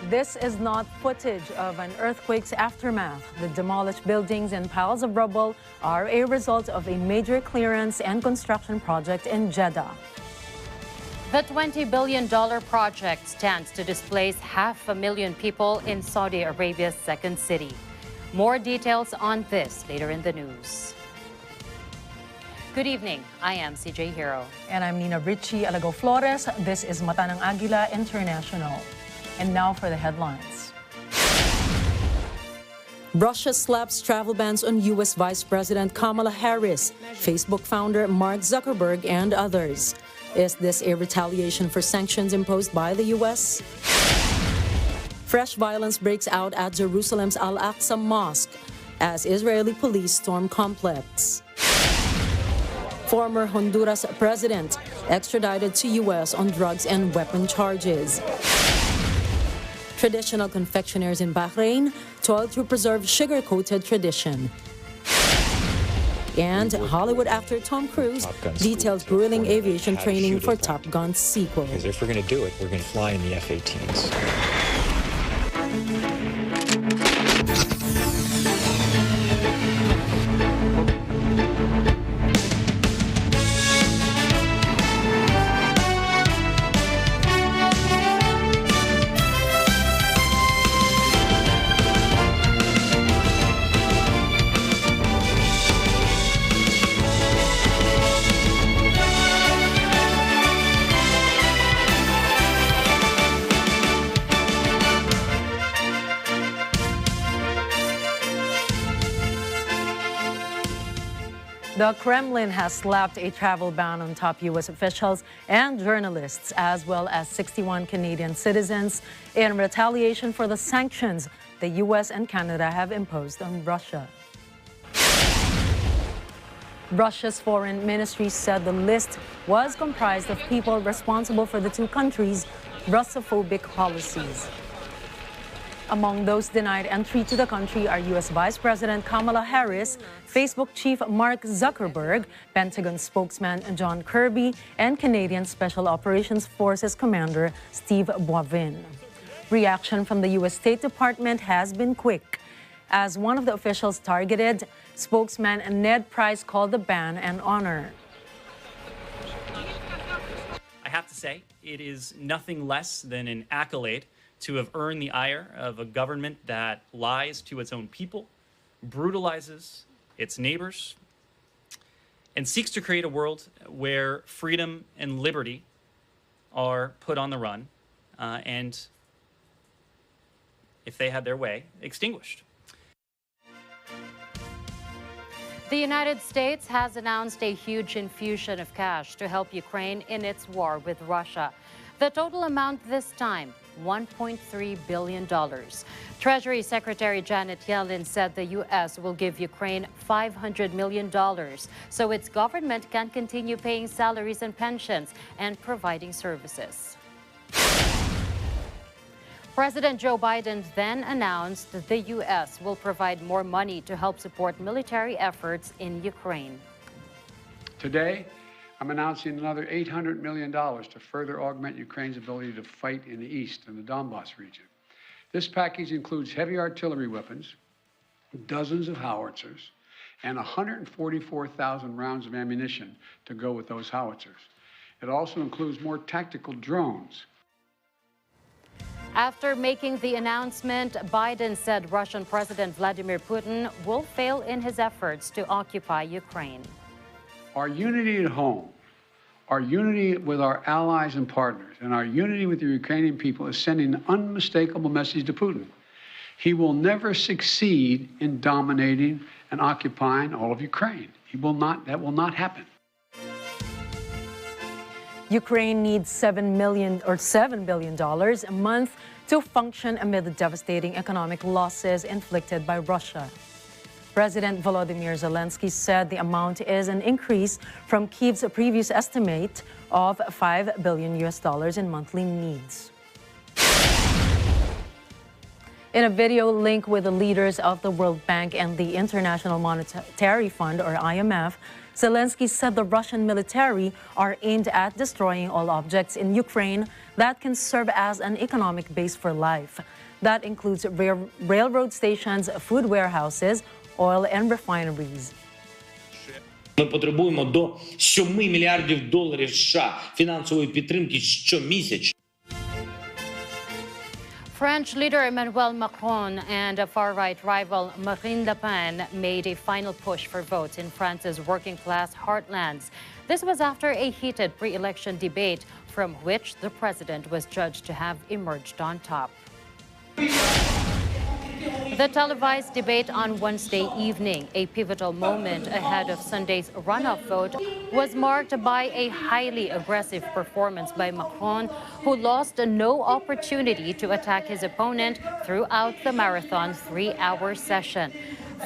This is not footage of an earthquake's aftermath. The demolished buildings and piles of rubble are a result of a major clearance and construction project in Jeddah. The $20 billion project stands to displace 500,000 people in Saudi Arabia's second city. More details on this later in the news. Good evening. I am CJ Hirro. And I'm Nina Ricci, Alagao, Flores. This is Mata ng Agila International. And now for the headlines. Russia slaps travel bans on U.S. Vice President Kamala Harris, Facebook founder Mark Zuckerberg, and others. Is this a retaliation for sanctions imposed by the U.S.? Fresh violence breaks out at Jerusalem's Al-Aqsa Mosque as Israeli police storm complex. Former Honduras president extradited to U.S. on drugs and weapon charges. Traditional confectioners in Bahrain toil to preserve sugar-coated tradition. And Hollywood actor Tom Cruise details grueling aviation training for Top Gun's sequel. Because if we're going to do it, we're going to fly in the F-18s. The Kremlin has slapped a travel ban on top U.S. officials and journalists, as well as 61 Canadian citizens, in retaliation for the sanctions the U.S. and Canada have imposed on Russia. Russia's foreign ministry said the list was comprised of people responsible for the two countries' Russophobic policies. Among those denied entry to the country are U.S. Vice President Kamala Harris, Facebook chief Mark Zuckerberg, Pentagon spokesman John Kirby, and Canadian Special Operations Forces Commander Steve Boivin. Reaction from the U.S. State Department has been quick. As one of the officials targeted, spokesman Ned Price called the ban an honor. I have to say, it is nothing less than an accolade to have earned the ire of a government that lies to its own people, brutalizes its neighbors, and seeks to create a world where freedom and liberty are put on the run, and, if they had their way, extinguished. The United States has announced a huge infusion of cash to help Ukraine in its war with Russia. The total amount this time, $1.3 billion. Treasury Secretary Janet Yellen said the U.S. will give Ukraine $500 million so its government can continue paying salaries and pensions and providing services. President Joe Biden then announced that the U.S. will provide more money to help support military efforts in Ukraine. Today, I'm announcing another $800 million to further augment Ukraine's ability to fight in the east and the Donbas region. This package includes heavy artillery weapons, dozens of howitzers, and 144,000 rounds of ammunition to go with those howitzers. It also includes more tactical drones. After making the announcement, Biden said Russian President Vladimir Putin will fail in his efforts to occupy Ukraine. Our unity at home, our unity with our allies and partners, and our unity with the Ukrainian people is sending an unmistakable message to Putin. He will never succeed in dominating and occupying all of Ukraine. That will not happen. Ukraine needs $7 billion a month to function amid the devastating economic losses inflicted by Russia. President Volodymyr Zelensky said the amount is an increase from Kyiv's previous estimate of $5 billion in monthly needs. In a video link with the leaders of the World Bank and the International Monetary Fund, or IMF, Zelensky said the Russian military are aimed at destroying all objects in Ukraine that can serve as an economic base for life. That includes railroad stations, food warehouses, oil and refineries. Ми потребуємо до 7 мільярдів доларів США фінансової підтримки щомісяця. French leader Emmanuel Macron and far-right rival Marine Le Pen made a final push for votes in France's working-class heartlands. This was after a heated pre-election debate from which the president was judged to have emerged on top. The televised debate on Wednesday evening, a pivotal moment ahead of Sunday's runoff vote, was marked by a highly aggressive performance by Macron, who lost no opportunity to attack his opponent throughout the marathon 3-hour session.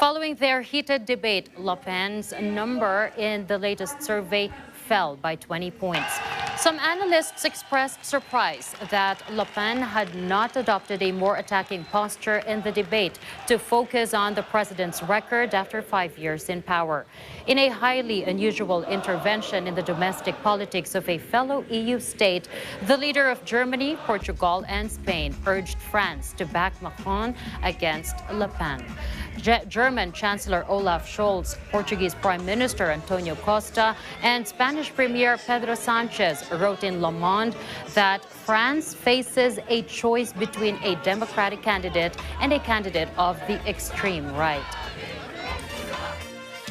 Following their heated debate, Le Pen's number in the latest survey fell by 20 points. Some analysts expressed surprise that Le Pen had not adopted a more attacking posture in the debate to focus on the president's record after 5 years in power. In a highly unusual intervention in the domestic politics of a fellow EU state, the leader of Germany, Portugal, and Spain urged France to back Macron against Le Pen. German Chancellor Olaf Scholz, Portuguese Prime Minister Antonio Costa, and Spanish Premier Pedro Sanchez wrote in Le Monde that France faces a choice between a democratic candidate and a candidate of the extreme right.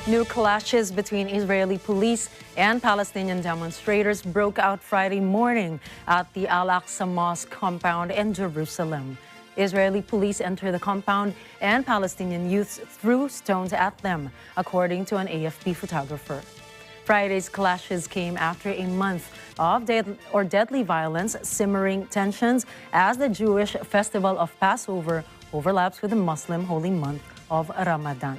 New clashes between Israeli police and Palestinian demonstrators broke out Friday morning at the Al-Aqsa Mosque compound in Jerusalem. Israeli police entered the compound and Palestinian youths threw stones at them, according to an AFP photographer. Friday's clashes came after a month of deadly violence, simmering tensions as the Jewish festival of Passover overlaps with the Muslim holy month of Ramadan.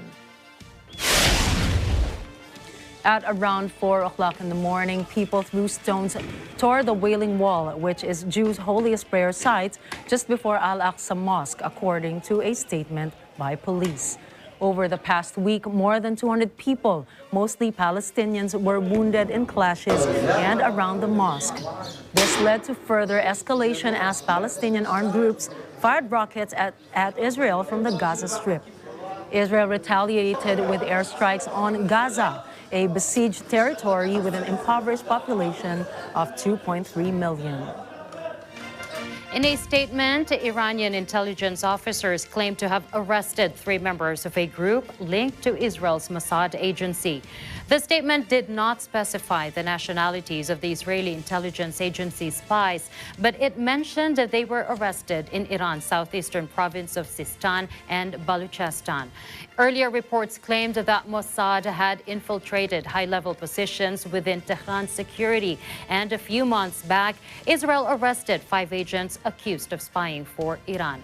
At around 4 o'clock in the morning, people threw stones toward the Wailing Wall, which is Jews' holiest prayer site, just before Al-Aqsa Mosque, according to a statement by police. Over the past week, more than 200 people, mostly Palestinians, were wounded in clashes and around the mosque. This led to further escalation as Palestinian armed groups fired rockets at Israel from the Gaza Strip. Israel retaliated with airstrikes on Gaza, a besieged territory with an impoverished population of 2.3 million. In a statement, Iranian intelligence officers claim to have arrested 3 members of a group linked to Israel's Mossad agency. The statement did not specify the nationalities of the Israeli intelligence agency's spies, but it mentioned that they were arrested in Iran's southeastern province of Sistan and Baluchistan. Earlier reports claimed that Mossad had infiltrated high-level positions within Tehran's security, and a few months back, Israel arrested 5 agents accused of spying for Iran.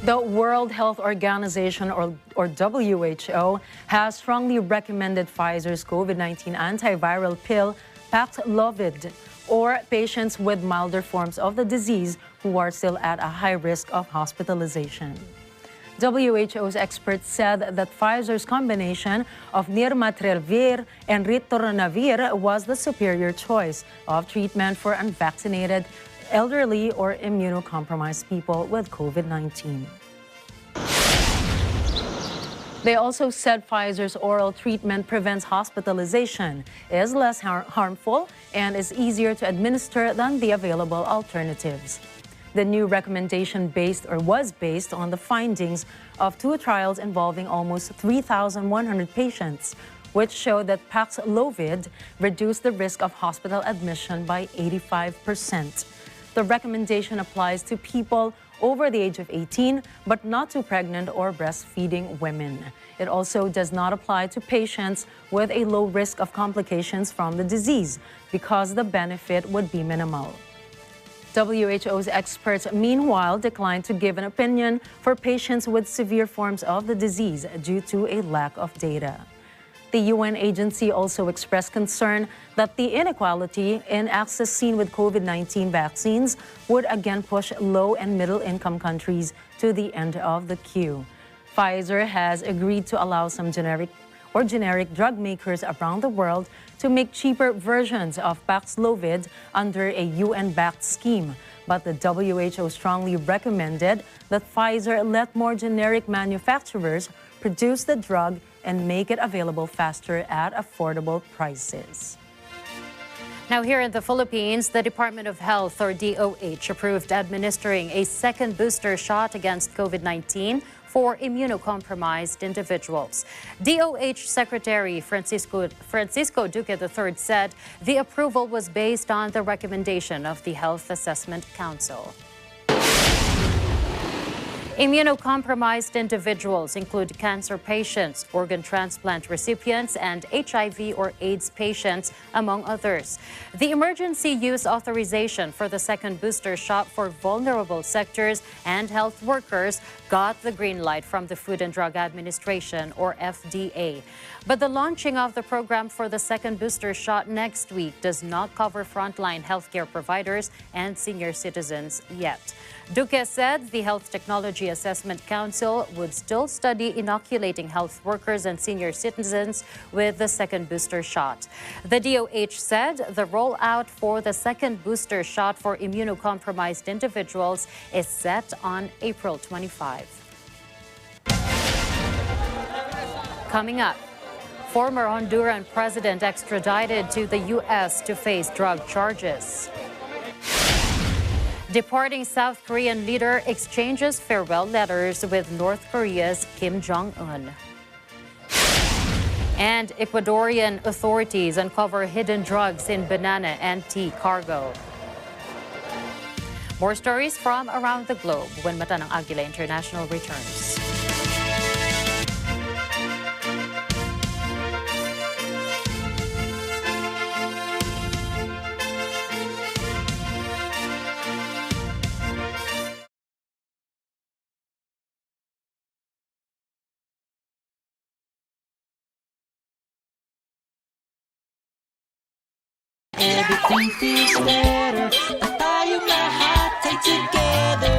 The World Health Organization, or WHO, has strongly recommended Pfizer's COVID-19 antiviral pill, Paxlovid, or patients with milder forms of the disease who are still at a high risk of hospitalization. WHO's experts said that Pfizer's combination of nirmatrelvir and ritonavir was the superior choice of treatment for unvaccinated, elderly, or immunocompromised people with COVID-19. They also said Pfizer's oral treatment prevents hospitalization, is less harmful, and is easier to administer than the available alternatives. The new recommendation was based on the findings of 2 trials involving almost 3,100 patients, which showed that Paxlovid reduced the risk of hospital admission by 85%. The recommendation applies to people over the age of 18, but not to pregnant or breastfeeding women. It also does not apply to patients with a low risk of complications from the disease, because the benefit would be minimal. WHO's experts, meanwhile, declined to give an opinion for patients with severe forms of the disease due to a lack of data. The UN agency also expressed concern that the inequality in access seen with COVID-19 vaccines would again push low and middle-income countries to the end of the queue. Pfizer has agreed to allow some generic or generic drug makers around the world to make cheaper versions of Paxlovid under a UN-backed scheme. But the WHO strongly recommended that Pfizer let more generic manufacturers produce the drug and make it available faster at affordable prices. Now, here in the Philippines, the Department of Health, or DOH, approved administering a second booster shot against COVID-19 for immunocompromised individuals. DOH Secretary Francisco Duque III said the approval was based on the recommendation of the Health Assessment Council. Immunocompromised individuals include cancer patients, organ transplant recipients, and HIV or AIDS patients, among others. The emergency use authorization for the second booster shot for vulnerable sectors and health workers got the green light from the Food and Drug Administration, or FDA. But the launching of the program for the second booster shot next week does not cover frontline healthcare providers and senior citizens yet. Duque said the Health Technology Assessment Council would still study inoculating health workers and senior citizens with the second booster shot. The DOH said the rollout for the second booster shot for immunocompromised individuals is set on April 25. Coming up, former Honduran president extradited to the U.S. to face drug charges. Departing South Korean leader exchanges farewell letters with North Korea's Kim Jong-un. And Ecuadorian authorities uncover hidden drugs in banana and tea cargo. More stories from around the globe when Mata ng Agila International returns. Everything feels better. Tayong lahat ay together.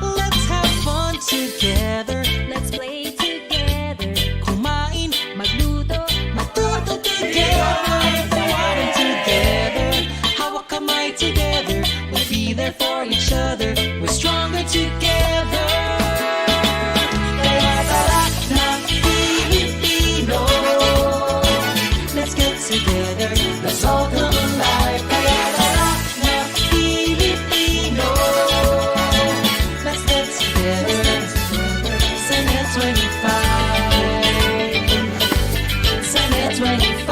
Let's have fun together. Let's play together. Kumain, magluto, matuto together. Tawanan together. Hawak kamay together. We'll be there for each other. We're stronger together. Kaya lahat ng Pilipino. Let's get together. Let's all come alive. Kaya lahat ng Pilipino. Let's get together. Senate 25. Senate 25.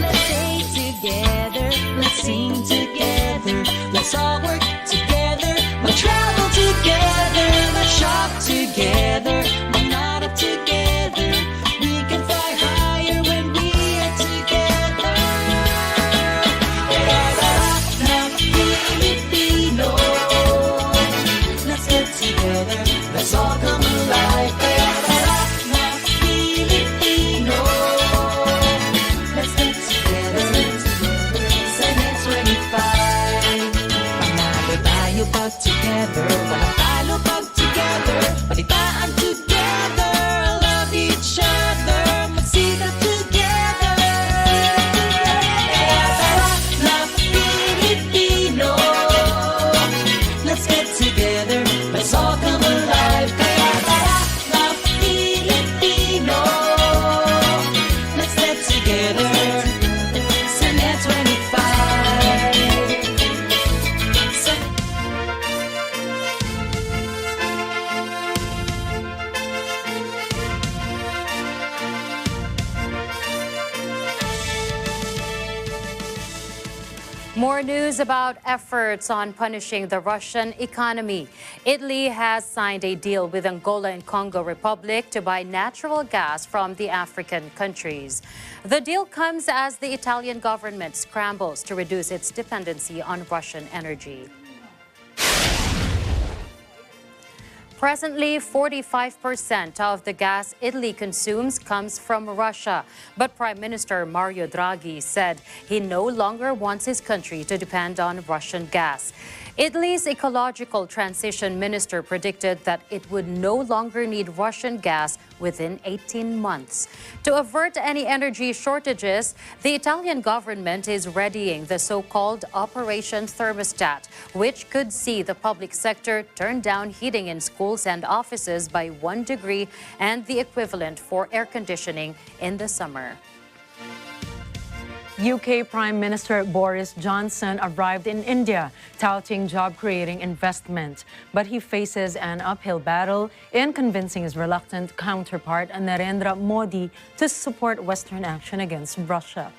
Let's stay together. Let's sing together. Let's all work together. We'll travel together. Let's shop together. We'll not up together. We can fly higher when we are together. Kaya lahat ng Pilipino. Let's get together. Let's all come alive. Kaya lahat ng Pilipino. Let's get together. Senate 25. Panalo tayo pag together. Walang talo pag together. Palitaan together. Love each other. Magsikap together. Kaya lahat ng Pilipino. Let's get together. Let's all come alive. Kaya lahat ng Pilipino. Let's get together. Senate 25. More news about efforts on punishing the Russian economy. Italy has signed a deal with Angola and Congo Republic to buy natural gas from the African countries. The deal comes as the Italian government scrambles to reduce its dependency on Russian energy. Presently, 45% of the gas Italy consumes comes from Russia. But Prime Minister Mario Draghi said he no longer wants his country to depend on Russian gas. Italy's ecological transition minister predicted that it would no longer need Russian gas within 18 months. To avert any energy shortages, the Italian government is readying the so-called Operation Thermostat, which could see the public sector turn down heating in schools and offices by 1 degree and the equivalent for air conditioning in the summer. UK Prime Minister Boris Johnson arrived in India, touting job-creating investment. But he faces an uphill battle in convincing his reluctant counterpart, Narendra Modi, to support Western action against Russia.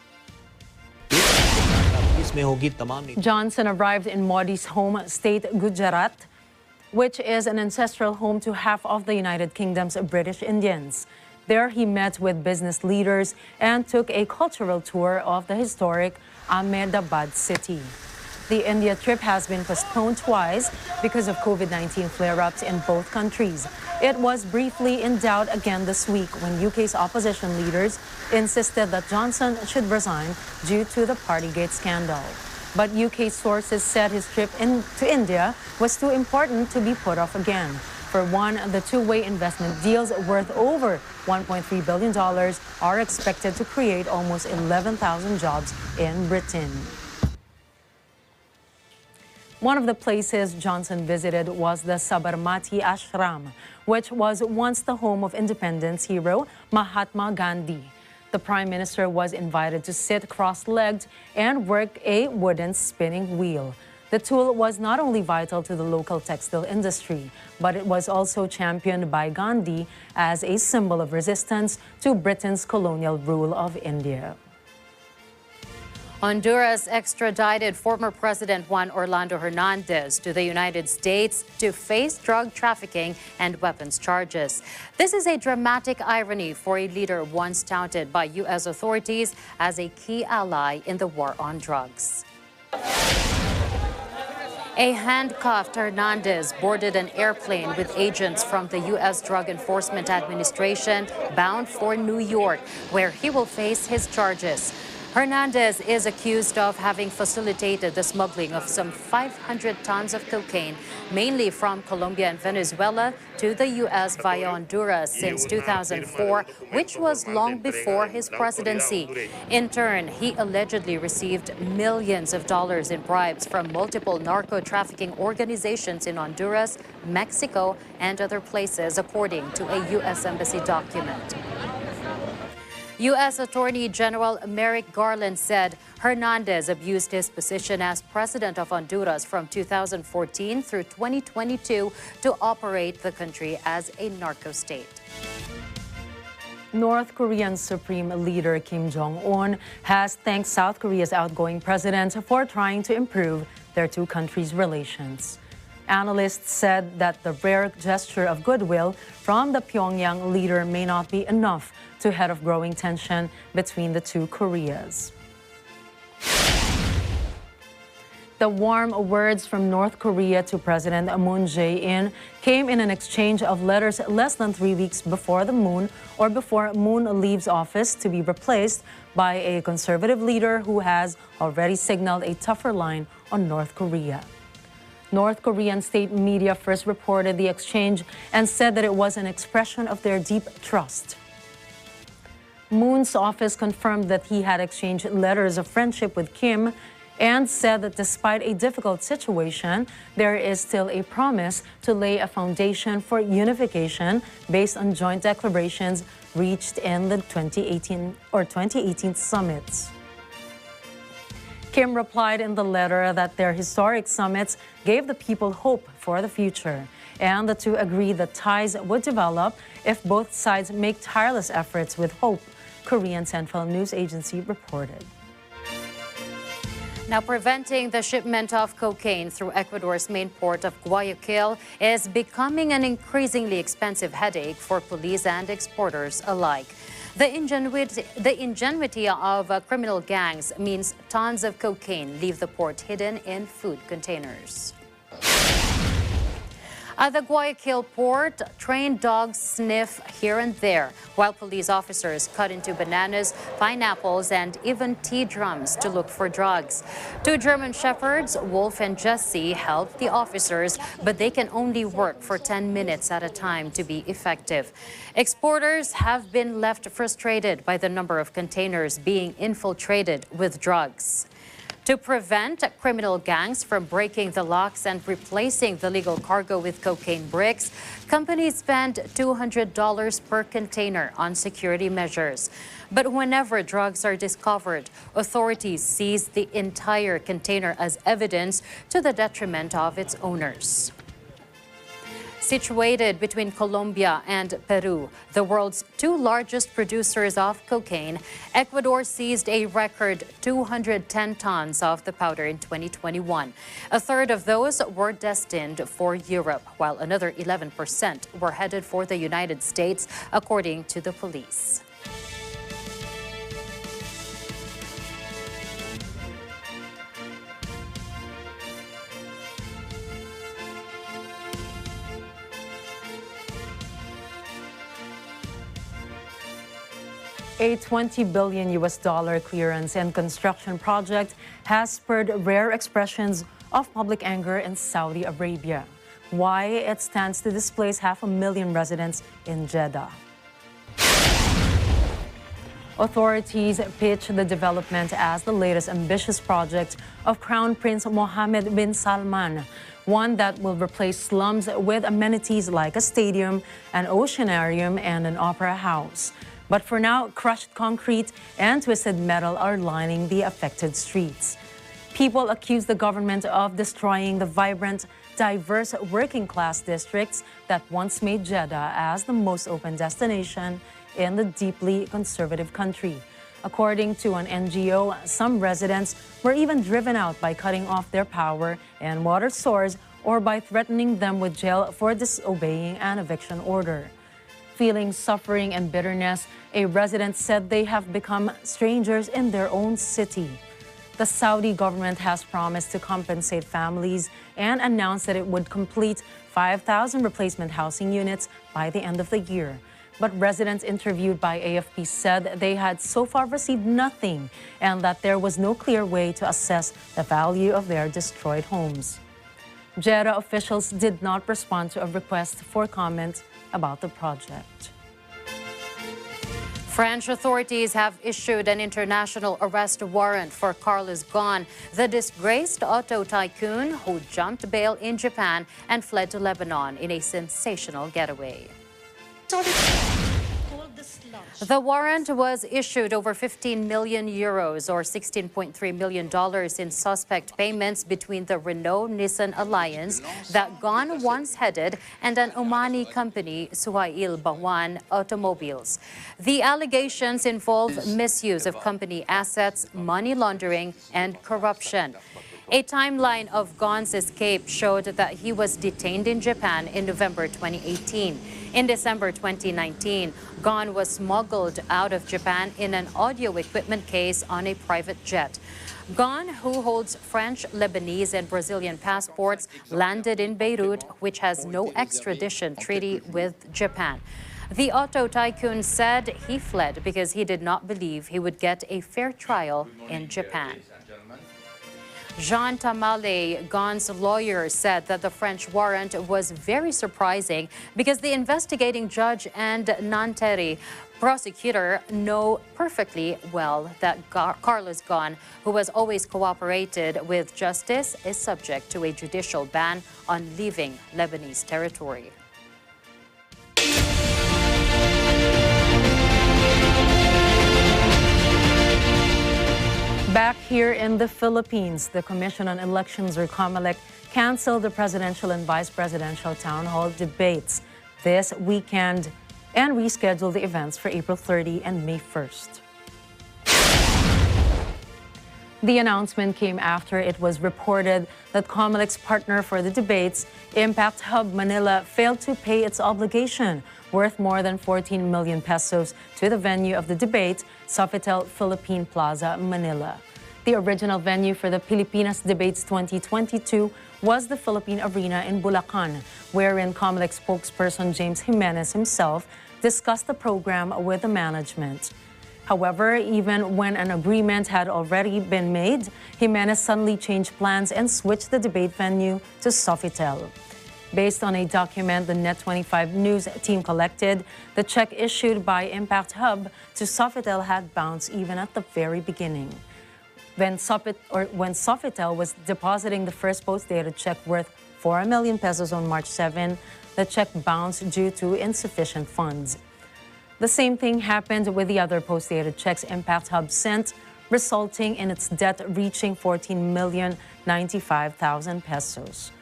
Johnson arrived in Modi's home state, Gujarat, which is an ancestral home to half of the United Kingdom's British Indians. There, he met with business leaders and took a cultural tour of the historic Ahmedabad city. The India trip has been postponed twice because of COVID-19 flare-ups in both countries. It was briefly in doubt again this week when UK's opposition leaders insisted that Johnson should resign due to the Partygate scandal. But UK sources said his trip to India was too important to be put off again. For one, the two-way investment deals worth over $1.3 billion are expected to create almost 11,000 jobs in Britain. One of the places Johnson visited was the Sabarmati Ashram, which was once the home of independence hero Mahatma Gandhi. The Prime Minister was invited to sit cross-legged and work a wooden spinning wheel. The tool was not only vital to the local textile industry, but it was also championed by Gandhi as a symbol of resistance to Britain's colonial rule of India. Honduras extradited former President Juan Hernandez to the United States to face drug trafficking and weapons charges. This is a dramatic irony for a leader once touted by U.S. authorities as a key ally in the war on drugs. A handcuffed Hernandez boarded an airplane with agents from the U.S. Drug Enforcement Administration bound for New York, where he will face his charges. Hernandez is accused of having facilitated the smuggling of some 500 tons of cocaine, mainly from Colombia and Venezuela, to the U.S. via Honduras since 2004, which was long before his presidency. In turn, he allegedly received millions of dollars in bribes from multiple narco-trafficking organizations in Honduras, Mexico, and other places, according to a U.S. Embassy document. U.S. Attorney General Merrick Garland said Hernandez abused his position as president of Honduras from 2014 through 2022 to operate the country as a narco state. North Korean Supreme Leader Kim Jong-un has thanked South Korea's outgoing president for trying to improve their two countries' relations. Analysts said that the rare gesture of goodwill from the Pyongyang leader may not be enough to head off growing tension between the two Koreas. The warm words from North Korea to President Moon Jae-in came in an exchange of letters less than 3 weeks before Moon leaves office to be replaced by a conservative leader who has already signaled a tougher line on North Korea. North Korean state media first reported the exchange and said that it was an expression of their deep trust. Moon's office confirmed that he had exchanged letters of friendship with Kim and said that despite a difficult situation, there is still a promise to lay a foundation for unification based on joint declarations reached in the 2018 summits. Kim replied in the letter that their historic summits gave the people hope for the future, and the two agreed that ties would develop if both sides make tireless efforts with hope, Korean Central News Agency reported. Now, preventing the shipment of cocaine through Ecuador's main port of Guayaquil is becoming an increasingly expensive headache for police and exporters alike. The ingenuity of criminal gangs means tons of cocaine leave the port hidden in food containers. At the Guayaquil port, trained dogs sniff here and there, while police officers cut into bananas, pineapples, and even tea drums to look for drugs. Two German shepherds, Wolf and Jessie, help the officers, but they can only work for 10 minutes at a time to be effective. Exporters have been left frustrated by the number of containers being infiltrated with drugs. To prevent criminal gangs from breaking the locks and replacing the legal cargo with cocaine bricks, companies spend $200 per container on security measures. But whenever drugs are discovered, authorities seize the entire container as evidence to the detriment of its owners. Situated between Colombia and Peru, the world's two largest producers of cocaine, Ecuador seized a record 210 tons of the powder in 2021. A third of those were destined for Europe, while another 11% were headed for the United States, according to the police. A $20 billion clearance and construction project has spurred rare expressions of public anger in Saudi Arabia. Why it stands to displace 500,000 residents in Jeddah. Authorities pitch the development as the latest ambitious project of Crown Prince Mohammed bin Salman, one that will replace slums with amenities like a stadium, an oceanarium, and an opera house. But for now, crushed concrete and twisted metal are lining the affected streets. People accuse the government of destroying the vibrant, diverse working-class districts that once made Jeddah as the most open destination in the deeply conservative country. According to an NGO, some residents were even driven out by cutting off their power and water source or by threatening them with jail for disobeying an eviction order. Feeling suffering and bitterness, a resident said they have become strangers in their own city. The Saudi government has promised to compensate families and announced that it would complete 5,000 replacement housing units by the end of the year. But residents interviewed by AFP said they had so far received nothing and that there was no clear way to assess the value of their destroyed homes. Jeddah officials did not respond to a request for comment about the project. French authorities have issued an international arrest warrant for Carlos Ghosn, the disgraced auto tycoon who jumped bail in Japan and fled to Lebanon in a sensational getaway. The warrant was issued over 15 million euros or $16.3 million in suspect payments between the Renault-Nissan alliance that Ghosn once headed and an Omani company, Suhail Bawan Automobiles. The allegations involve misuse of company assets, money laundering, and corruption. A timeline of Ghosn's escape showed that he was detained in Japan in November 2018. In December 2019, Ghosn was smuggled out of Japan in an audio equipment case on a private jet. Ghosn, who holds French, Lebanese, and Brazilian passports, landed in Beirut, which has no extradition treaty with Japan. The auto tycoon said he fled because he did not believe he would get a fair trial in Japan. Jean Tamale, Ghosn's lawyer, said that the French warrant was very surprising because the investigating judge and Nanterre prosecutor know perfectly well that Carlos Ghosn, who has always cooperated with justice, is subject to a judicial ban on leaving Lebanese territory. Back here in the Philippines, the Commission on Elections, or COMELEC, canceled the presidential and vice presidential town hall debates this weekend and rescheduled the events for April 30 and May 1st. The announcement came after it was reported that COMELEC's partner for the debates, Impact Hub Manila, failed to pay its obligation, worth more than 14 million pesos, to the venue of the debate, Sofitel Philippine Plaza, Manila. The original venue for the Pilipinas Debates 2022 was the Philippine Arena in Bulacan, wherein COMELEC spokesperson James Jimenez himself discussed the program with the management. However, even when an agreement had already been made, Jimenez suddenly changed plans and switched the debate venue to Sofitel. Based on a document the Net25 News team collected, the check issued by Impact Hub to Sofitel had bounced even at the very beginning. When Sofitel was depositing the first post-dated check worth 4 million pesos on March 7, the check bounced due to insufficient funds. The same thing happened with the other post-dated checks Impact Hub sent, resulting in its debt reaching 14,095,000 pesos.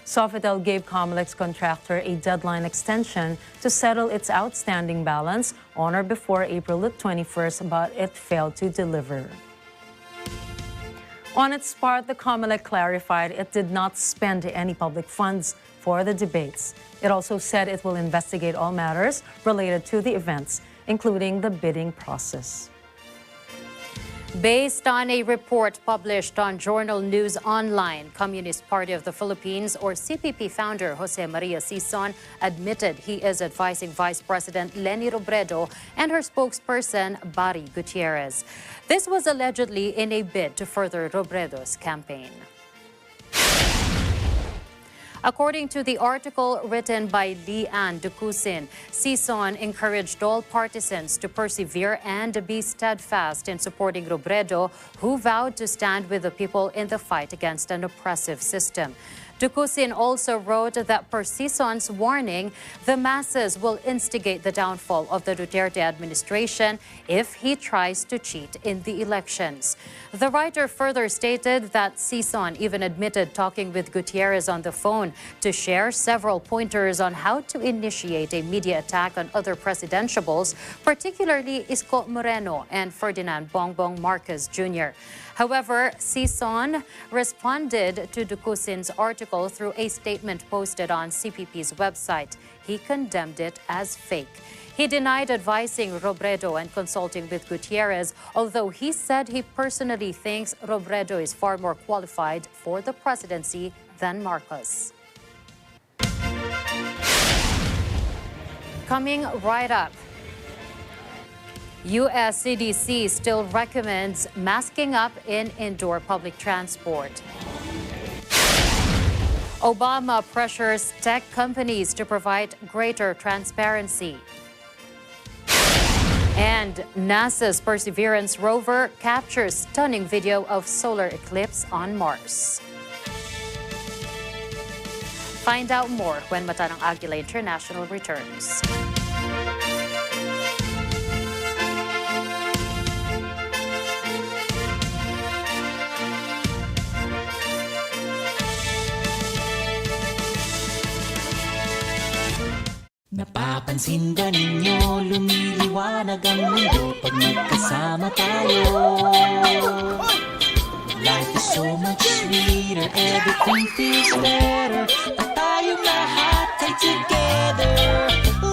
Sofitel gave COMELEC's contractor a deadline extension to settle its outstanding balance on or before April 21st, but it failed to deliver. On its part, the COMELEC clarified it did not spend any public funds for the debates. It also said it will investigate all matters related to the events, including the bidding process. Based on a report published on Journal News Online, Communist Party of the Philippines, or CPP founder Jose Maria Sison admitted he is advising Vice President Leni Robredo and her spokesperson Barry Gutierrez. This was allegedly in a bid to further Robredo's campaign. According to the article written by Leanne Ducusin, Sison encouraged all partisans to persevere and be steadfast in supporting Robredo, who vowed to stand with the people in the fight against an oppressive system. Ducusin also wrote that per Sison's warning, the masses will instigate the downfall of the Duterte administration if he tries to cheat in the elections. The writer further stated that Sison even admitted talking with Gutierrez on the phone to share several pointers on how to initiate a media attack on other presidentiables, particularly Isko Moreno and Ferdinand Bongbong Marcos Jr. However, Sison responded to Ducusin's article through a statement posted on CPP's website. He condemned it as fake. He denied advising Robredo and consulting with Gutierrez, although he said he personally thinks Robredo is far more qualified for the presidency than Marcos. Coming right up, U.S. CDC still recommends masking up in indoor public transport. Obama pressures tech companies to provide greater transparency. And NASA's Perseverance rover captures stunning video of solar eclipse on Mars. Find out more when Mata ng Agila International returns. Napapansin ba ninyo, lumiliwanag ang mundo pag magkasama tayo? Life is so much sweeter, everything feels better. Pag tayong lahat ay together,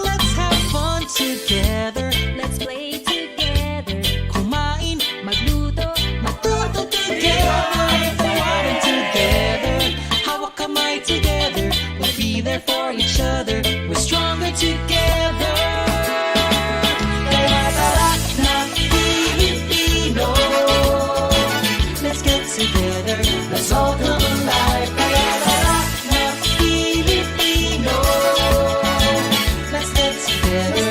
let's have fun together. Let's play together. Kumain, magluto, matuto together. Tawanan together, hawak kamay together. We'll be there for each other. We're stronger together. Kaya lahat ng Pilipino, let's get together. Let's all come alive. Kaya lahat ng Pilipino, let's get together.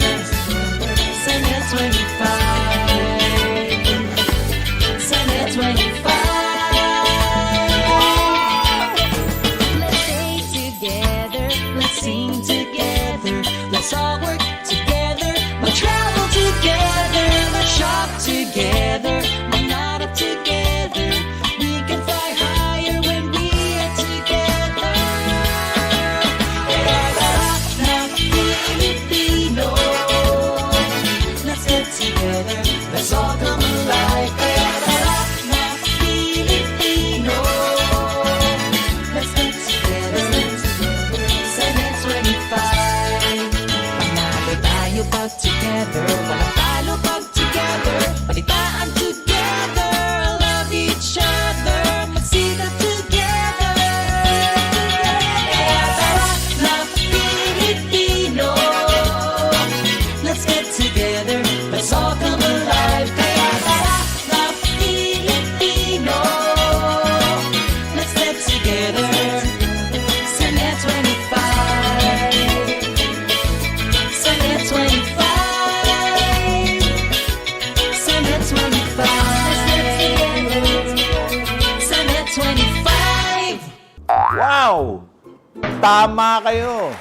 Tama kayo.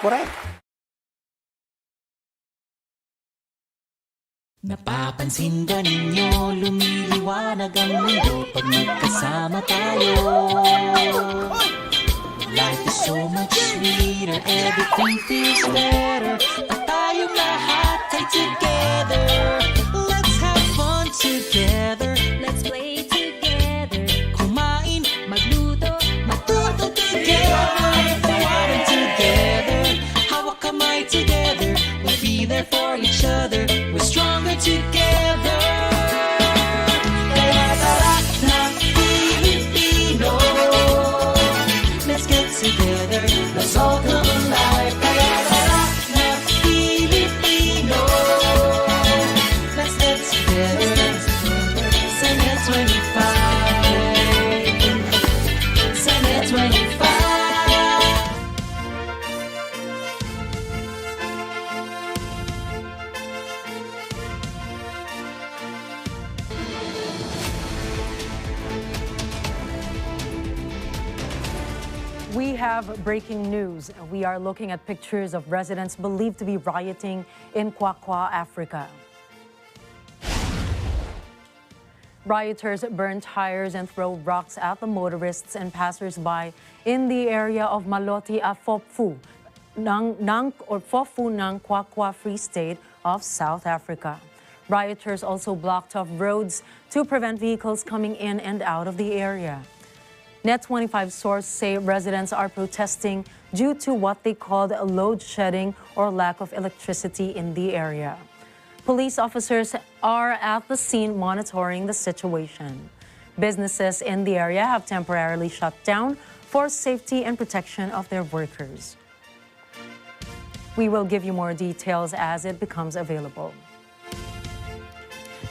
Correct. Napapansin ba ninyo, lumiliwanag ang mundo pag magkasama tayo? Life is so much sweeter, everything feels better. Pag tayong lahat ay together, let's have fun together. Let's play together. Kumain, magluto, matuto together. Tawanan together, hawak kamay together. We'll be there for each other. We're stronger together. Kaya tara na Pilipino, let's get together. Let's all come alive. Kaya tara na Pilipino, let's get together. Sana 25. Sana 25. We have breaking news. We are looking at pictures of residents believed to be rioting in Kwakwa, Africa. Rioters burn tires and throw rocks at the motorists and passers-by in the area of Maloti Fofu ng Kwakwa Free State of South Africa. Rioters also blocked off roads to prevent vehicles coming in and out of the area. Net 25 sources say residents are protesting due to what they called load shedding or lack of electricity in the area. Police officers are at the scene monitoring the situation. Businesses in the area have temporarily shut down for safety and protection of their workers. We will give you more details as it becomes available.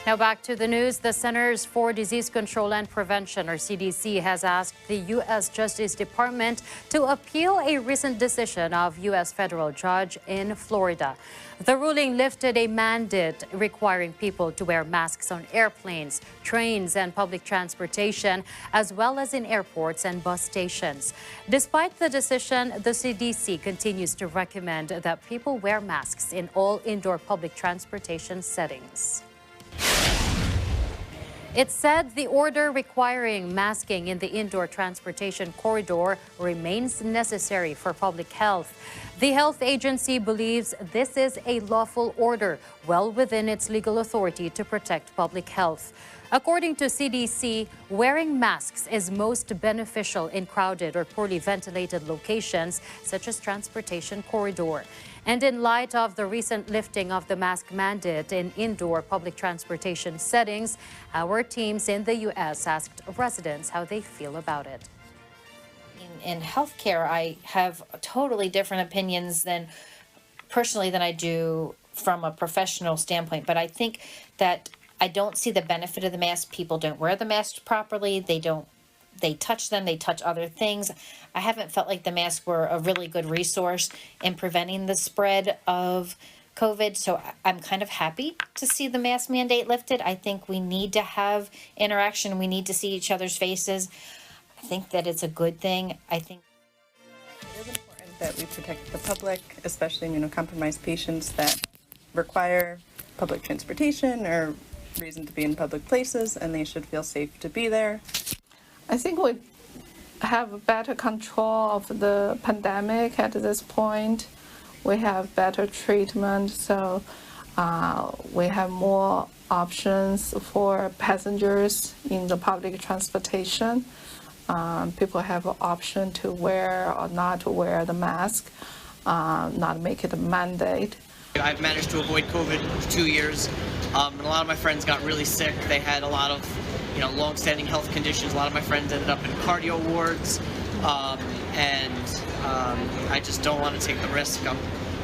Now back to the news. The Centers for Disease Control and Prevention, or CDC, has asked the U.S. Justice Department to appeal a recent decision of U.S. federal judge in Florida. The ruling lifted a mandate requiring people to wear masks on airplanes, trains, and public transportation, as well as in airports and bus stations. Despite the decision, the CDC continues to recommend that people wear masks in all indoor public transportation settings. It said the order requiring masking in the indoor transportation corridor remains necessary for public health. The health agency believes this is a lawful order, well within its legal authority to protect public health. According to CDC, wearing masks is most beneficial in crowded or poorly ventilated locations, such as transportation corridor. And in light of the recent lifting of the mask mandate in indoor public transportation settings, our teams in the U.S. asked residents how they feel about it. In healthcare, I have totally different opinions than I do from a professional standpoint. But I think that I don't see the benefit of the mask. People don't wear the masks properly. They touch them, they touch other things. I haven't felt like the masks were a really good resource in preventing the spread of COVID. So I'm kind of happy to see the mask mandate lifted. I think we need to have interaction. We need to see each other's faces. I think that it's a good thing. I think it is important that we protect the public, especially immunocompromised patients that require public transportation or reason to be in public places, and they should feel safe to be there. I think we have better control of the pandemic at this point. We have better treatment, so we have more options for passengers in the public transportation. People have an option to wear or not to wear the mask, not make it a mandate. I've managed to avoid COVID for 2 years, and a lot of my friends got really sick. They had a lot of long-standing health conditions. A lot of my friends ended up in cardio wards, and I just don't want to take the risk.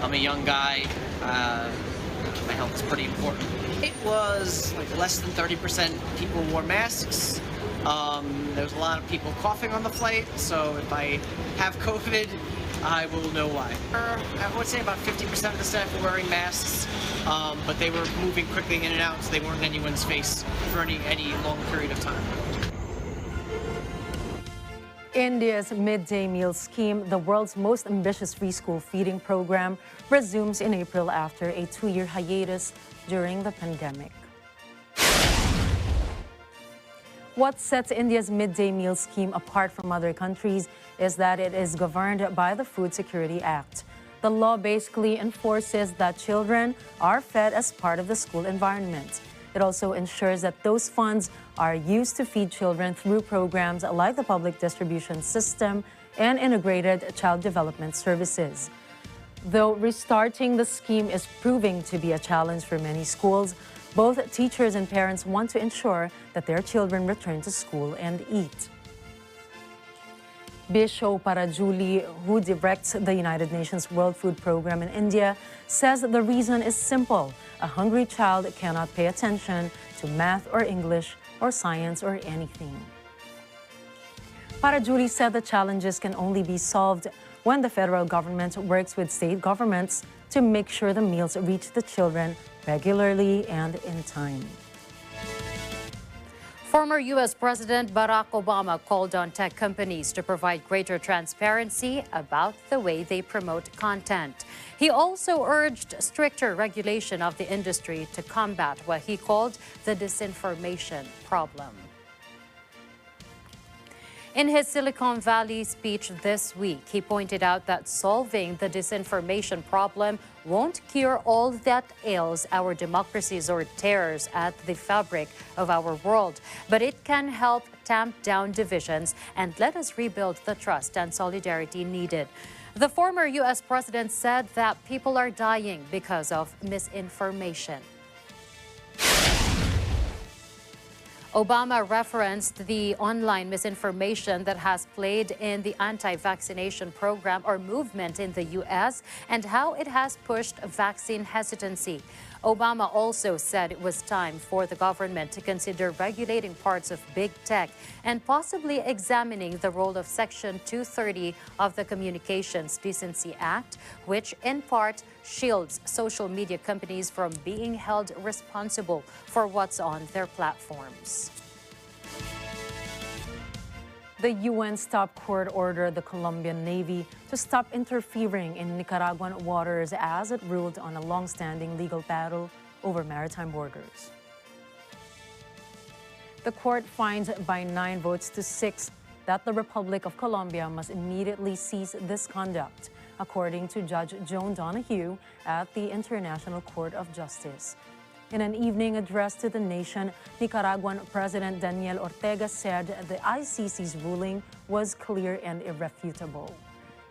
I'm a young guy. My health is pretty important. It was like less than 30% people wore masks. There was a lot of people coughing on the flight, so if I have COVID, I will know why. I would say about 50% of the staff were wearing masks, but they were moving quickly in and out, so they weren't in anyone's face for any long period of time. India's midday meal scheme, the world's most ambitious free school feeding program, resumes in April after a 2-year hiatus during the pandemic. What sets India's midday meal scheme apart from other countries is that it is governed by the Food Security Act. The law basically enforces that children are fed as part of the school environment. It also ensures that those funds are used to feed children through programs like the public distribution system and integrated child development services. Though restarting the scheme is proving to be a challenge for many schools, both teachers and parents want to ensure that their children return to school and eat. Bisho Parajuli, who directs the United Nations World Food Program in India, says the reason is simple. A hungry child cannot pay attention to math or English or science or anything. Parajuli said the challenges can only be solved when the federal government works with state governments to make sure the meals reach the children regularly and in time. Former U.S. President Barack Obama called on tech companies to provide greater transparency about the way they promote content. He also urged stricter regulation of the industry to combat what he called the disinformation problem. In his Silicon Valley speech this week, he pointed out that solving the disinformation problem won't cure all that ails our democracies or tears at the fabric of our world, but it can help tamp down divisions and let us rebuild the trust and solidarity needed. The former U.S. president said that people are dying because of misinformation. Obama referenced the online misinformation that has played in the anti-vaccination program or movement in the U.S. and how it has pushed vaccine hesitancy. Obama also said it was time for the government to consider regulating parts of big tech and possibly examining the role of Section 230 of the Communications Decency Act, which in part shields social media companies from being held responsible for what's on their platforms. The UN's top court ordered the Colombian Navy to stop interfering in Nicaraguan waters as it ruled on a long-standing legal battle over maritime borders. The court finds by 9 votes to 6 that the Republic of Colombia must immediately cease this conduct, according to Judge Joan Donahue at the International Court of Justice. In an evening address to the nation, Nicaraguan President Daniel Ortega said the ICC's ruling was clear and irrefutable.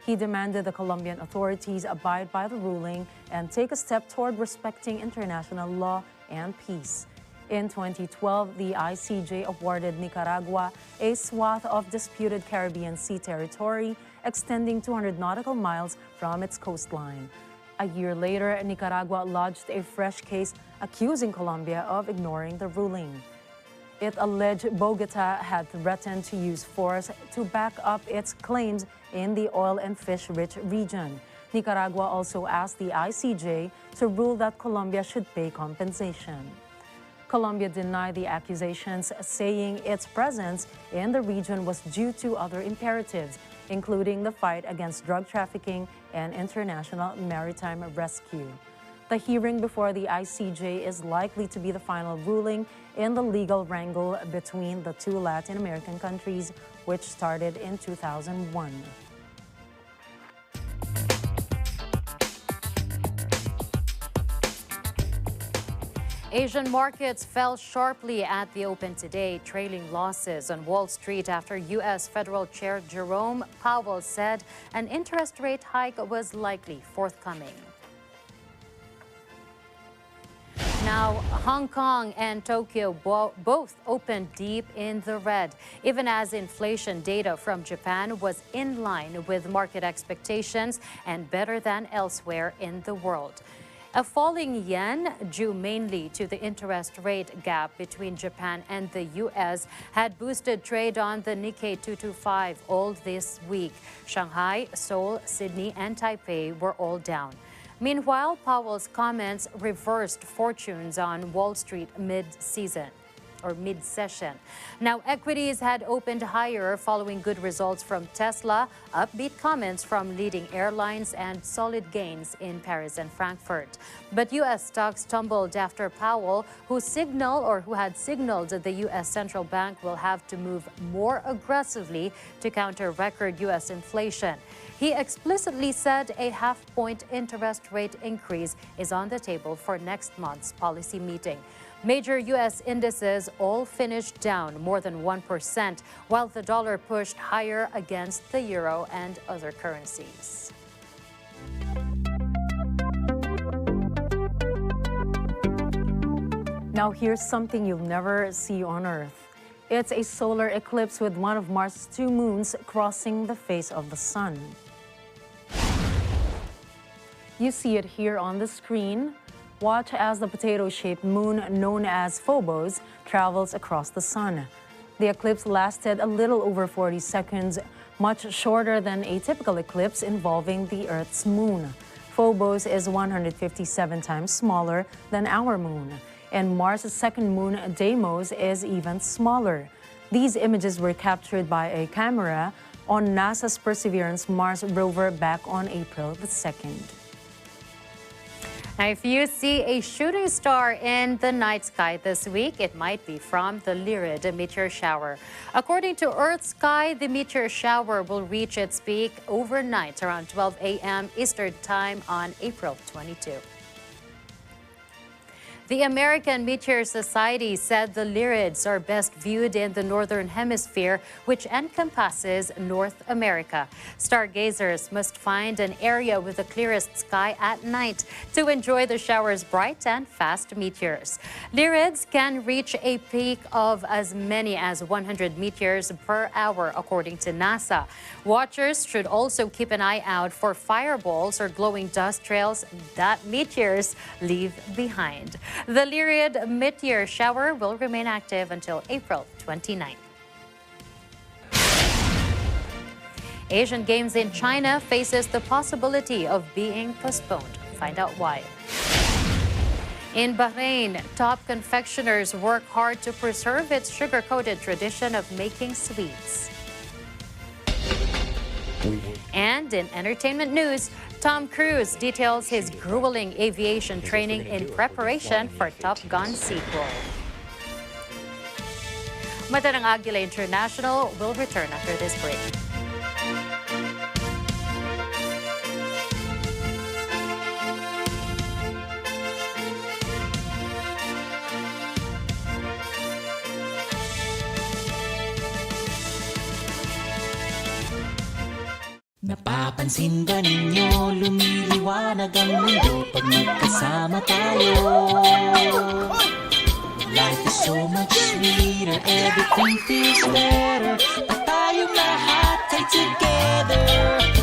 He demanded the Colombian authorities abide by the ruling and take a step toward respecting international law and peace. In 2012, the ICJ awarded Nicaragua a swath of disputed Caribbean Sea territory extending 200 nautical miles from its coastline. A year later, Nicaragua lodged a fresh case accusing Colombia of ignoring the ruling. It alleged Bogota had threatened to use force to back up its claims in the oil and fish-rich region. Nicaragua also asked the ICJ to rule that Colombia should pay compensation. Colombia denied the accusations, saying its presence in the region was due to other imperatives, including the fight against drug trafficking and international maritime rescue. The hearing before the ICJ is likely to be the final ruling in the legal wrangle between the two Latin American countries, which started in 2001. Asian markets fell sharply at the open today, trailing losses on Wall Street after U.S. Federal Chair Jerome Powell said an interest rate hike was likely forthcoming. Now, Hong Kong and Tokyo both opened deep in the red, even as inflation data from Japan was in line with market expectations and better than elsewhere in the world. A falling yen, due mainly to the interest rate gap between Japan and the U.S., had boosted trade on the Nikkei 225 all this week. Shanghai, Seoul, Sydney, and Taipei were all down. Meanwhile, Powell's comments reversed fortunes on Wall Street mid-season. or mid-session. Now, equities had opened higher following good results from Tesla, upbeat comments from leading airlines, and solid gains in Paris and Frankfurt. But U.S. stocks tumbled after Powell, who had signaled that the U.S. Central Bank will have to move more aggressively to counter record U.S. inflation. He explicitly said a half-point interest rate increase is on the table for next month's policy meeting. Major U.S. indices all finished down more than 1%, while the dollar pushed higher against the euro and other currencies. Now here's something you'll never see on Earth. It's a solar eclipse with one of Mars' two moons crossing the face of the sun. You see it here on the screen. Watch as the potato-shaped moon, known as Phobos, travels across the sun. The eclipse lasted a little over 40 seconds, much shorter than a typical eclipse involving the Earth's moon. Phobos is 157 times smaller than our moon, and Mars' second moon, Deimos, is even smaller. These images were captured by a camera on NASA's Perseverance Mars rover back on April the 2nd. Now, if you see a shooting star in the night sky this week, it might be from the Lyrid meteor shower. According to Earth Sky, the meteor shower will reach its peak overnight around 12 a.m. Eastern Time on April 22. The American Meteor Society said the Lyrids are best viewed in the Northern Hemisphere, which encompasses North America. Stargazers must find an area with the clearest sky at night to enjoy the shower's bright and fast meteors. Lyrids can reach a peak of as many as 100 meteors per hour, according to NASA. Watchers should also keep an eye out for fireballs or glowing dust trails that meteors leave behind. The Lyrid meteor shower will remain active until April 29. Asian Games in China faces the possibility of being postponed. Find out why. In Bahrain, top confectioners work hard to preserve its sugar-coated tradition of making sweets. And in entertainment news, Tom Cruise details his grueling aviation training in preparation for Top Gun sequel. Mata ng Agila International will return after this break. Napapansin ba ninyo, lumiliwanag ang mundo pag magkasama tayo? Life is so much sweeter, everything feels better. Pag tayong lahat ay together,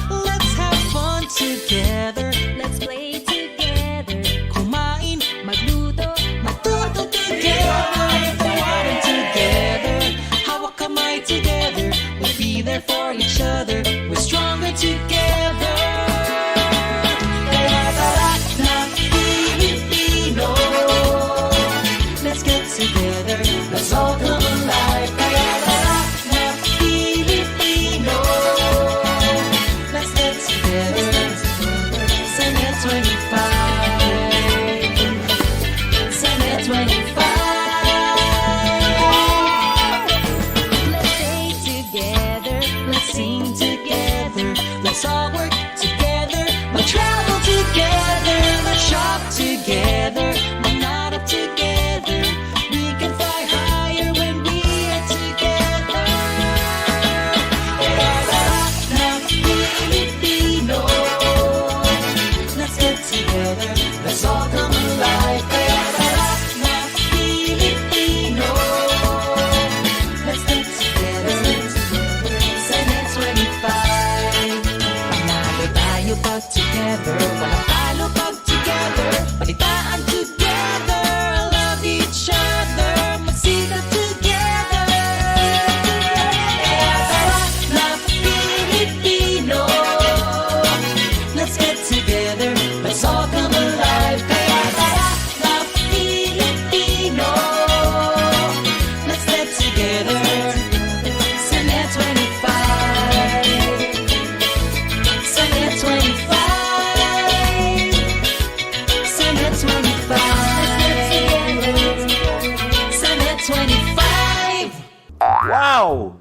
let's have fun together. Let's play together. Kumain, magluto, matuto together. Tawanan together, hawak kamay together. We'll be there for each other. We're stronger together. Kaya lahat ng Pilipino, let's get together. Let's all come alive. Kaya lahat ng Pilipino, let's get together. Senate 25. Senate 25. Let's stay together. Let's sing together. Let's all work together. Let's travel together. Let's shop together. We're not up together. We can Wow!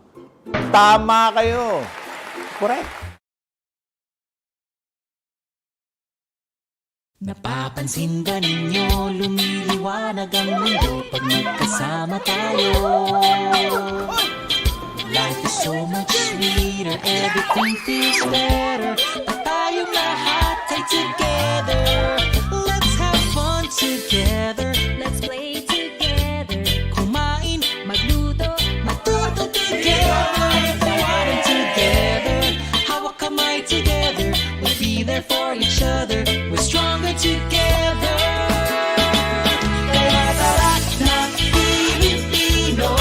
Tama kayo. Correct. Napapansin ba ninyo, lumiliwanag ang mundo pag magkasama tayo? Life is so much sweeter, everything feels better. Pag tayong lahat ay together, let's have fun together. Let's play together. Kumain, magluto, matuto together. Tawanan together, hawak kamay together. We'll be there for each other. We're stronger together. Kaya lahat ng Pilipino,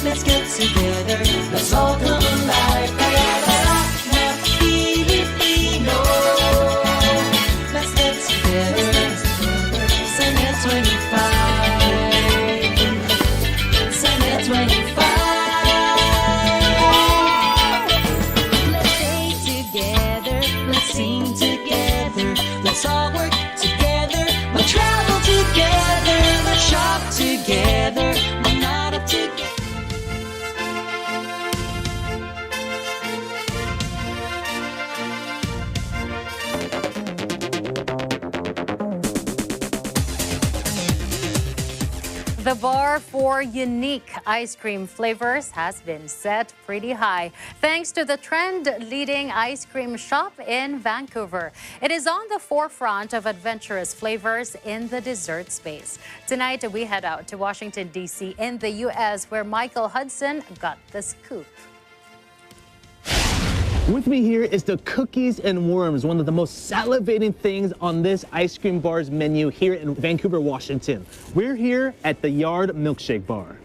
let's get together. Let's all come alive. Kaya lahat ng Pilipino, let's get together. Sana 25. Sana 25. Let's stay together. Let's sing together. Let's all work together. We'll travel together. Let's shop together. We're not up together. The bar for unique ice cream flavors has been set pretty high thanks to the trend-leading ice cream shop in Vancouver. It is on the forefront of adventurous flavors in the dessert space. Tonight, we head out to Washington, D.C. in the U.S., where Michael Hudson got the scoop. With me here is the cookies and worms, one of the most salivating things on this ice cream bar's menu here in Vancouver, Washington. We're here at the Yard Milkshake Bar.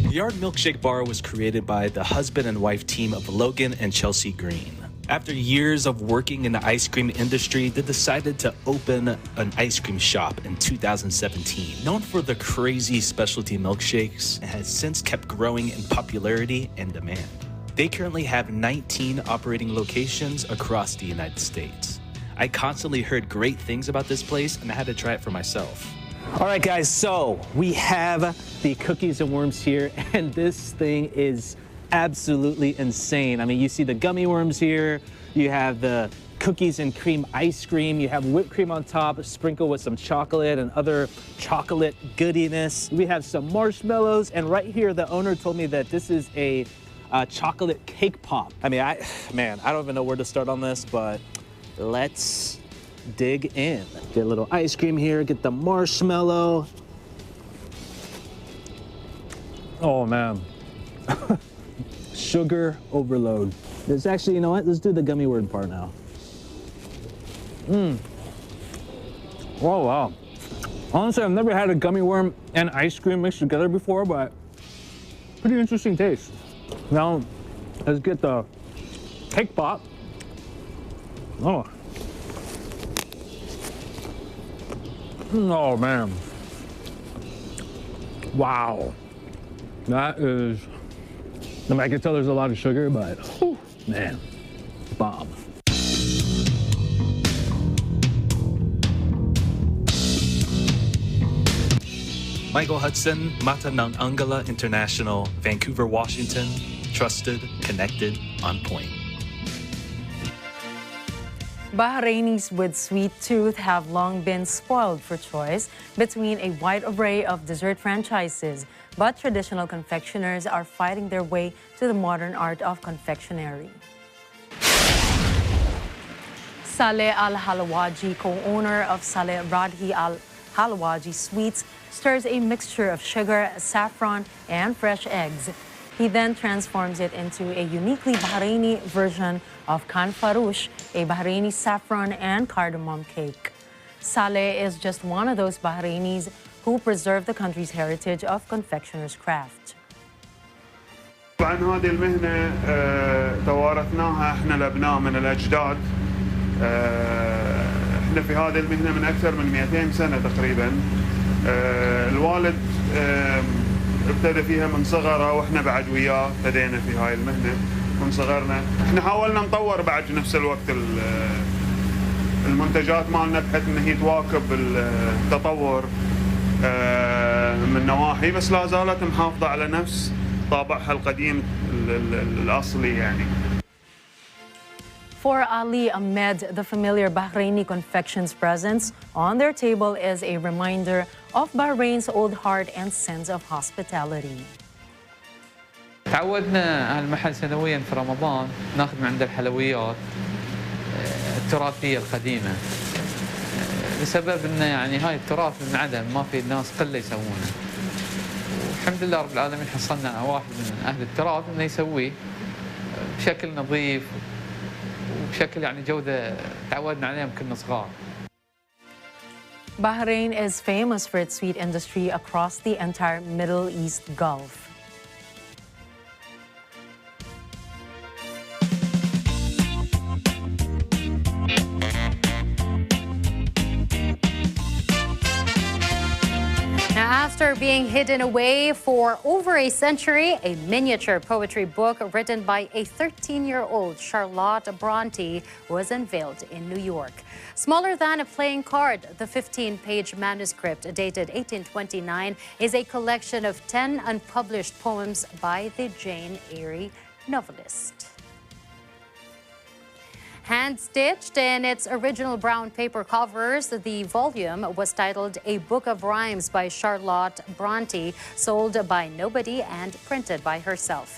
The Yard Milkshake Bar was created by the husband and wife team of Logan and Chelsea Green. After years of working in the ice cream industry, they decided to open an ice cream shop in 2017. Known for the crazy specialty milkshakes, it has since kept growing in popularity and demand. They currently have 19 operating locations across the United States. I constantly heard great things about this place, and I had to try it for myself. All right, guys, so we have the cookies and worms here, and this thing is absolutely insane. I mean, you see the gummy worms here, you have the cookies and cream ice cream, you have whipped cream on top, sprinkled with some chocolate and other chocolate goodiness. We have some marshmallows, and right here, the owner told me that this is a chocolate cake pop. I mean, I don't even know where to start on this, but let's dig in. Get a little ice cream here, get the marshmallow. Oh, man. Sugar overload. There's actually, you know what? Let's do the gummy worm part now. Oh, wow. Honestly, I've never had a gummy worm and ice cream mixed together before, but pretty interesting taste. Now, let's get the cake pop. Oh. Oh, man. Wow. That is... I mean, I can tell there's a lot of sugar, but whew, man, bomb. Michael Hudson, Mata ng Agila International, Vancouver, Washington. Trusted, connected, on point. Bahrainis with sweet tooth have long been spoiled for choice between a wide array of dessert franchises, but traditional confectioners are fighting their way to the modern art of confectionery. Saleh Al-Halawaji, co-owner of Saleh Radhi Al-Halawaji Sweets, stirs a mixture of sugar, saffron, and fresh eggs. He then transforms it into a uniquely Bahraini version of Khan Farouche, a Bahraini saffron and cardamom cake. Saleh is just one of those Bahrainis who preserve the country's heritage of confectioner's craft. طبعا هذه المهنة توارثناها احنا الأبناء من الأجداد. احنا في هذه المهنة من أكثر من 200 سنة تقريبا. الوالد ابتدى فيها من صغره واحنا بعد وياه ابتدينا في هاي المهنة من صغرنا. احنا حاولنا نطور بعد في نفس الوقت المنتجات مالنا بحيث ان هي تواكب التطور من نواحي، بس لا زالت محافظة على نفس طابعها القديم الأصلي يعني. For Ali Ahmed, the familiar Bahraini confections presence on their table is a reminder of Bahrain's old heart and sense of hospitality. تعودنا هالمحل سنويا في رمضان ناخذ من عنده الحلويات التراثية القديمة، بسبب انه يعني هاي التراث انعدم، ما في الناس قله يسوونه. والحمد لله رب العالمين حصلنا واحد من اهل التراث انه يسويه بشكل نظيف وبشكل يعني جوده تعودنا عليها يمكن صغار. Bahrain is famous for its sweet industry across the entire Middle East Gulf. After being hidden away for over a century, a miniature poetry book written by a 13-year-old Charlotte Bronte was unveiled in New York. Smaller than a playing card, the 15-page manuscript dated 1829 is a collection of 10 unpublished poems by the Jane Eyre novelist. Hand-stitched in its original brown paper covers, the volume was titled A Book of Rhymes by Charlotte Bronte, sold by nobody and printed by herself.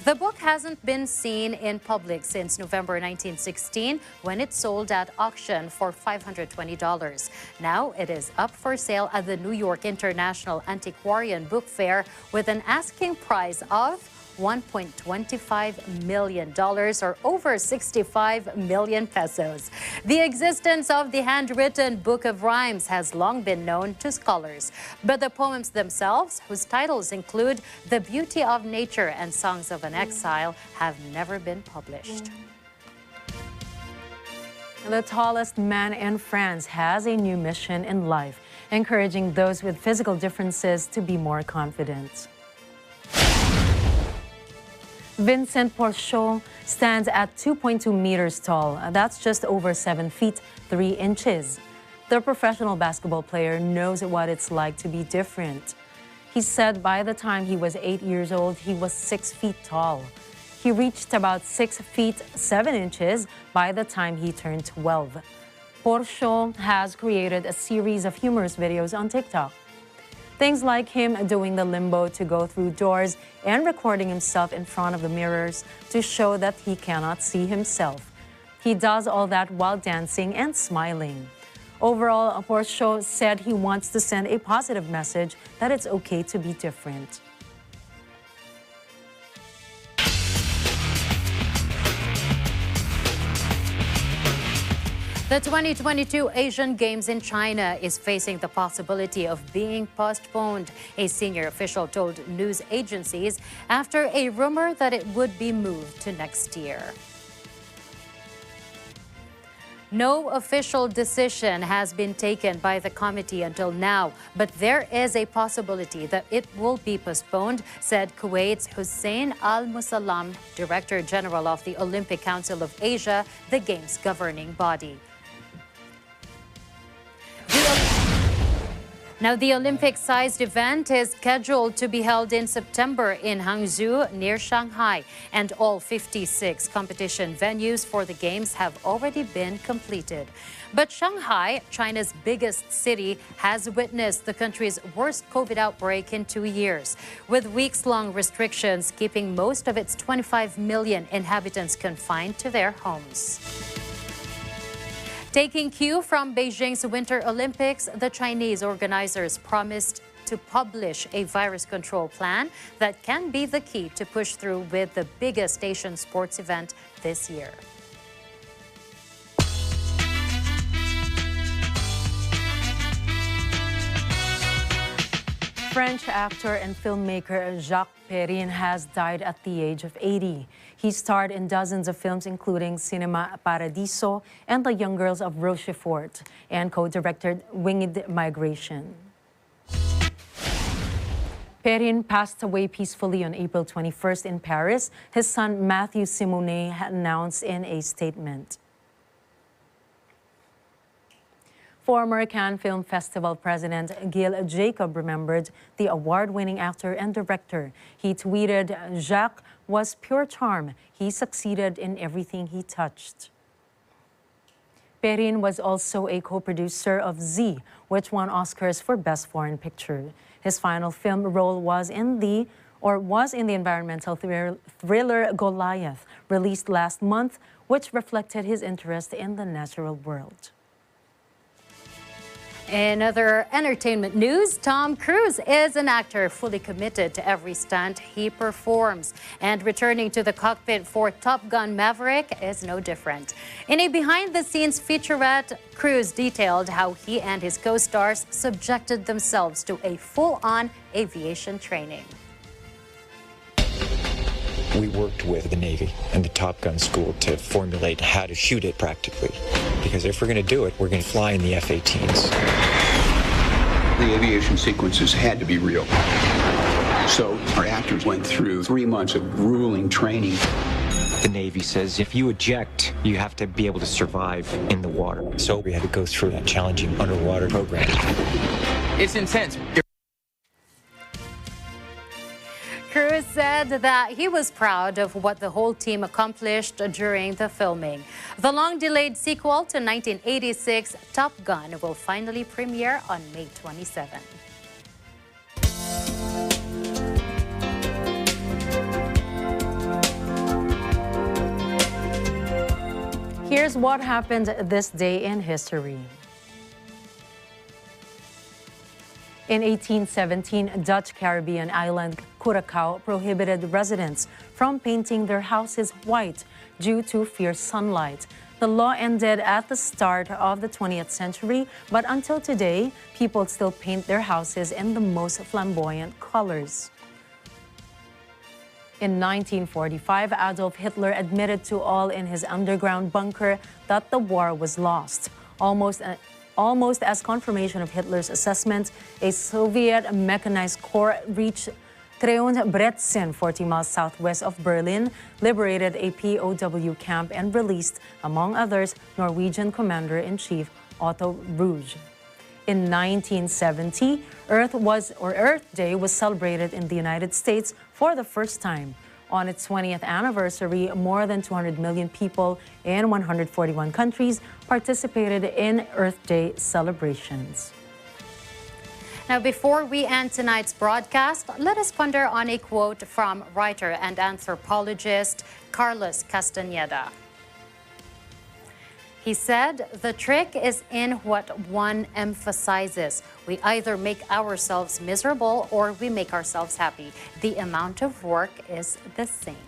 The book hasn't been seen in public since November 1916, when it sold at auction for $520. Now it is up for sale at the New York International Antiquarian Book Fair with an asking price of $1.25 million, or over 65 million pesos. The existence of the handwritten Book of Rhymes has long been known to scholars, but the poems themselves, whose titles include The Beauty of Nature and Songs of an Exile, have never been published. The tallest man in France has a new mission in life, encouraging those with physical differences to be more confident. Vincent Porchot stands at 2.2 meters tall. That's just over 7 feet, 3 inches. The professional basketball player knows what it's like to be different. He said by the time he was 8 years old, he was 6 feet tall. He reached about 6 feet, 7 inches by the time he turned 12. Porchot has created a series of humorous videos on TikTok. Things like him doing the limbo to go through doors and recording himself in front of the mirrors to show that he cannot see himself. He does all that while dancing and smiling. Overall, Porchot said he wants to send a positive message that it's okay to be different. The 2022 Asian Games in China is facing the possibility of being postponed, a senior official told news agencies after a rumor that it would be moved to next year. No official decision has been taken by the committee until now, but there is a possibility that it will be postponed, said Kuwait's Hussein Al-Musallam, Director General of the Olympic Council of Asia, the Games governing body. Now, the Olympic-sized event is scheduled to be held in September in Hangzhou, near Shanghai, and all 56 competition venues for the Games have already been completed. But Shanghai, China's biggest city, has witnessed the country's worst COVID outbreak in 2 years, with weeks-long restrictions keeping most of its 25 million inhabitants confined to their homes. Taking cue from Beijing's Winter Olympics, the Chinese organizers promised to publish a virus control plan that can be the key to push through with the biggest Asian sports event this year. French actor and filmmaker Jacques Perrin has died at the age of 80. He starred in dozens of films, including Cinema Paradiso and The Young Girls of Rochefort, and co-directed Winged Migration. Perrin passed away peacefully on April 21st in Paris, his son Matthew Simonet announced in a statement. Former Cannes Film Festival President Gil Jacob remembered the award-winning actor and director. He tweeted, "Jacques was pure charm. He succeeded in everything he touched." Perrin was also a co-producer of Z, which won Oscars for Best Foreign Picture. His final film role was in the environmental thriller Goliath, released last month, which reflected his interest in the natural world. In other entertainment news, Tom Cruise is an actor fully committed to every stunt he performs. And returning to the cockpit for Top Gun Maverick is no different. In a behind-the-scenes featurette, Cruise detailed how he and his co-stars subjected themselves to a full-on aviation training. We worked with the Navy and the Top Gun school to formulate how to shoot it practically. Because if we're going to do it, we're going to fly in the F-18s. The aviation sequences had to be real. So our actors went through 3 months of grueling training. The Navy says if you eject, you have to be able to survive in the water. So we had to go through that challenging underwater program. It's intense. Cruise said that he was proud of what the whole team accomplished during the filming. The long-delayed sequel to 1986, Top Gun, will finally premiere on May 27. Here's what happened this day in history. In 1817, Dutch Caribbean island Curaçao prohibited residents from painting their houses white due to fierce sunlight. The law ended at the start of the 20th century, but until today, people still paint their houses in the most flamboyant colors. In 1945, Adolf Hitler admitted to all in his underground bunker that the war was lost. Almost as confirmation of Hitler's assessment, a Soviet mechanized corps reached Treuenbrezin, 40 miles southwest of Berlin, liberated a POW camp and released, among others, Norwegian Commander-in-Chief Otto Ruge. In 1970, Earth Day was celebrated in the United States for the first time. On its 20th anniversary, more than 200 million people in 141 countries participated in Earth Day celebrations. Now, before we end tonight's broadcast, let us ponder on a quote from writer and anthropologist Carlos Castañeda. He said, "The trick is in what one emphasizes. We either make ourselves miserable or we make ourselves happy. The amount of work is the same."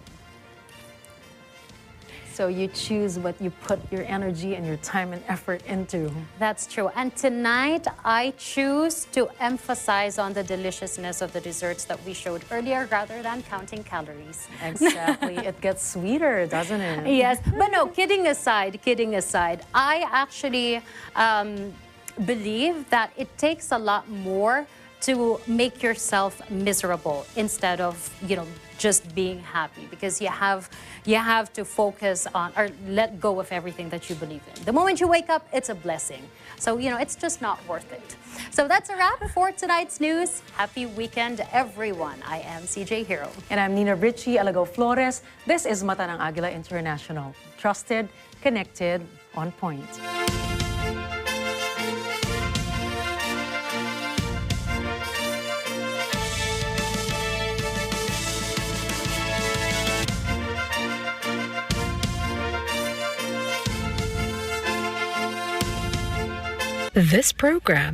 So you choose what you put your energy and your time and effort into. That's true. And tonight, I choose to emphasize on the deliciousness of the desserts that we showed earlier rather than counting calories. Exactly. It gets sweeter, doesn't it? Yes. But no, kidding aside, I actually believe that it takes a lot more to make yourself miserable instead of, just being happy, because you have to focus on or let go of everything that you believe in. The moment you wake up, it's a blessing. So, it's just not worth it. So that's a wrap for tonight's news. Happy weekend, everyone. I am CJ Hirro. And I'm Nina Ricci, Alagao Flores. This is Mata ng Agila International. Trusted, connected, on point. This program